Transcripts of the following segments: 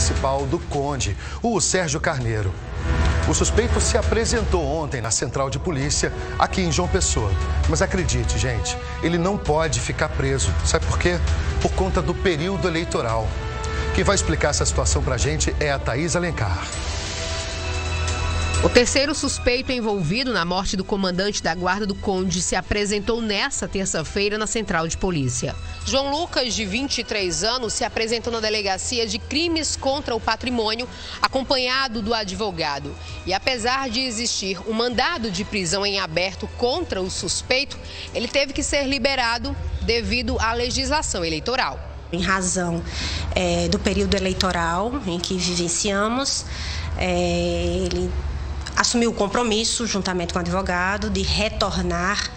municipal do Conde, o Sérgio Carneiro. O suspeito se apresentou ontem na central de polícia aqui em João Pessoa. Mas acredite, gente, ele não pode ficar preso. Sabe por quê? Por conta do período eleitoral. Quem vai explicar essa situação pra gente é a Thaís Alencar. O terceiro suspeito envolvido na morte do comandante da Guarda do Conde se apresentou nesta terça-feira na central de polícia. João Lucas, de 23 anos, se apresentou na delegacia de crimes contra o patrimônio, acompanhado do advogado. E apesar de existir um mandado de prisão em aberto contra o suspeito, ele teve que ser liberado devido à legislação eleitoral. Em razão do período eleitoral em que vivenciamos, ele assumiu o compromisso, juntamente com o advogado, de retornar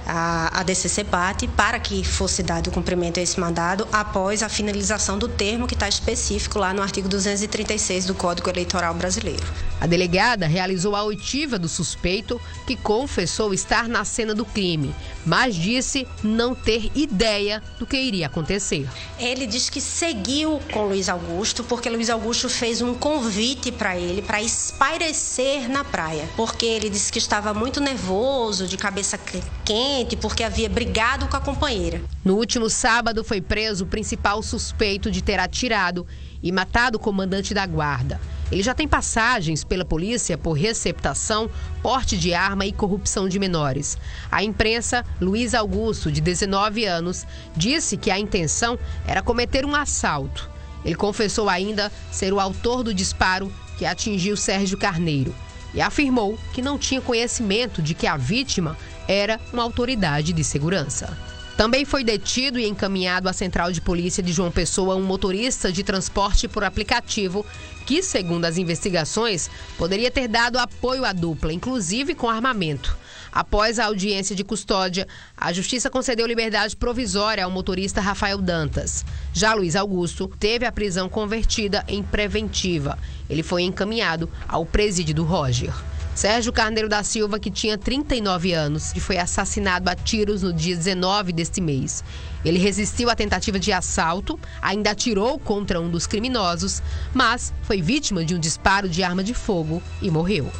a DCCPAT para que fosse dado cumprimento a esse mandado após a finalização do termo que está específico lá no artigo 236 do Código Eleitoral Brasileiro. A delegada realizou a oitiva do suspeito, que confessou estar na cena do crime, mas disse não ter ideia do que iria acontecer. Ele diz que seguiu com Luiz Augusto porque Luiz Augusto fez um convite para ele para espairecer na praia, porque ele disse que estava muito nervoso, de cabeça quente, porque havia brigado com a companheira. No último sábado foi preso o principal suspeito de ter atirado e matado o comandante da guarda. Ele já tem passagens pela polícia por receptação, porte de arma e corrupção de menores. À imprensa, Luiz Augusto, de 19 anos, disse que a intenção era cometer um assalto. Ele confessou ainda ser o autor do disparo que atingiu Sérgio Carneiro e afirmou que não tinha conhecimento de que a vítima era uma autoridade de segurança. Também foi detido e encaminhado à central de polícia de João Pessoa um motorista de transporte por aplicativo que, segundo as investigações, poderia ter dado apoio à dupla, inclusive com armamento. Após a audiência de custódia, a Justiça concedeu liberdade provisória ao motorista Rafael Dantas. Já Luiz Augusto teve a prisão convertida em preventiva. Ele foi encaminhado ao presídio do Roger. Sérgio Carneiro da Silva, que tinha 39 anos, e foi assassinado a tiros no dia 19 deste mês. Ele resistiu à tentativa de assalto, ainda atirou contra um dos criminosos, mas foi vítima de um disparo de arma de fogo e morreu.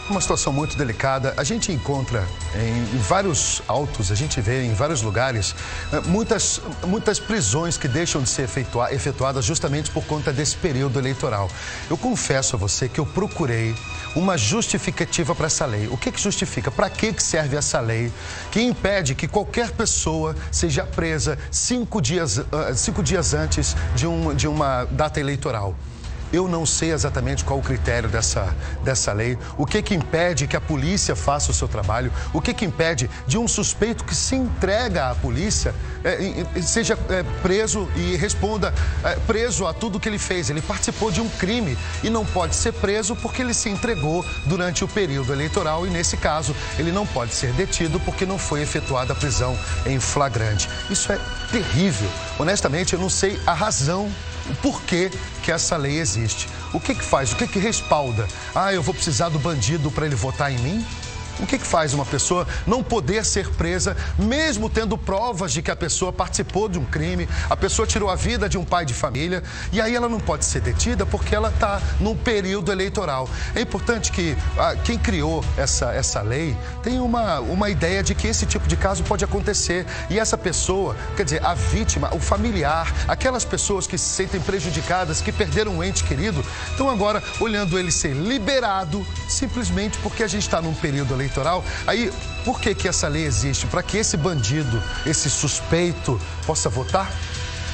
Uma situação muito delicada. A gente encontra em vários autos, a gente vê em vários lugares, muitas prisões que deixam de ser efetuadas justamente por conta desse período eleitoral. Eu confesso a você que eu procurei uma justificativa para essa lei. O que justifica? Para que serve essa lei que impede que qualquer pessoa seja presa 5 dias antes de uma data eleitoral? Eu não sei exatamente qual o critério dessa lei, o que impede que a polícia faça o seu trabalho, o que impede de um suspeito que se entrega à polícia seja preso e responda preso a tudo que ele fez. Ele participou de um crime e não pode ser preso porque ele se entregou durante o período eleitoral e, nesse caso, ele não pode ser detido porque não foi efetuada a prisão em flagrante. Isso é terrível. Honestamente, eu não sei a razão, o porquê que essa lei existe. O que faz? O que respalda? Eu vou precisar do bandido para ele votar em mim? O que faz uma pessoa não poder ser presa, mesmo tendo provas de que a pessoa participou de um crime, a pessoa tirou a vida de um pai de família, e aí ela não pode ser detida porque ela está num período eleitoral. É importante que quem criou essa lei tenha uma ideia de que esse tipo de caso pode acontecer. E essa pessoa, quer dizer, a vítima, o familiar, aquelas pessoas que se sentem prejudicadas, que perderam um ente querido, estão agora olhando ele ser liberado simplesmente porque a gente está num período eleitoral. Aí, por que essa lei existe? Para que esse bandido, esse suspeito, possa votar?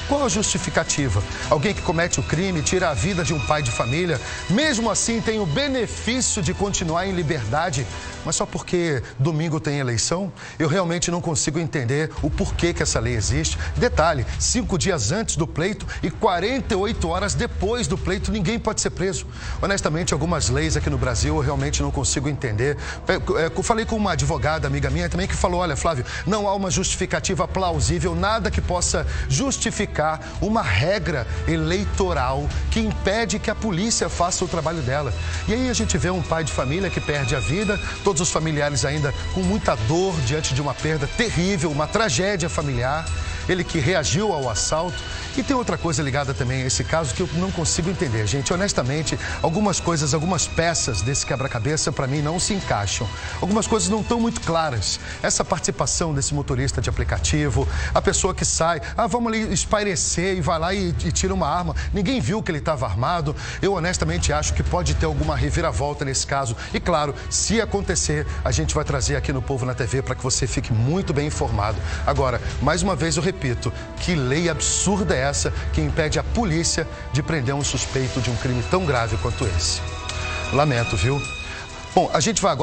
Qual a justificativa? Alguém que comete o crime, tira a vida de um pai de família, mesmo assim tem o benefício de continuar em liberdade, mas só porque domingo tem eleição? Eu realmente não consigo entender o porquê que essa lei existe. Detalhe, 5 dias antes do pleito e 48 horas depois do pleito, ninguém pode ser preso. Honestamente, algumas leis aqui no Brasil eu realmente não consigo entender. Eu falei com uma advogada, amiga minha também, que falou, olha, Flávio, não há uma justificativa plausível, nada que possa justificar uma regra eleitoral que impede que a polícia faça o trabalho dela. E aí a gente vê um pai de família que perde a vida, todos os familiares ainda com muita dor diante de uma perda terrível, uma tragédia familiar, ele que reagiu ao assalto, E tem outra coisa ligada também a esse caso que eu não consigo entender, gente. Honestamente, algumas coisas, algumas peças desse quebra-cabeça, para mim, não se encaixam. Algumas coisas não estão muito claras. Essa participação desse motorista de aplicativo, a pessoa que sai, vamos ali espairecer e vai lá e tira uma arma. Ninguém viu que ele estava armado. Eu, honestamente, acho que pode ter alguma reviravolta nesse caso. E, claro, se acontecer, a gente vai trazer aqui no Povo na TV para que você fique muito bem informado. Agora, mais uma vez eu repito, que lei absurda é essa que impede a polícia de prender um suspeito de um crime tão grave quanto esse? Lamento, viu? Bom, a gente vai agora...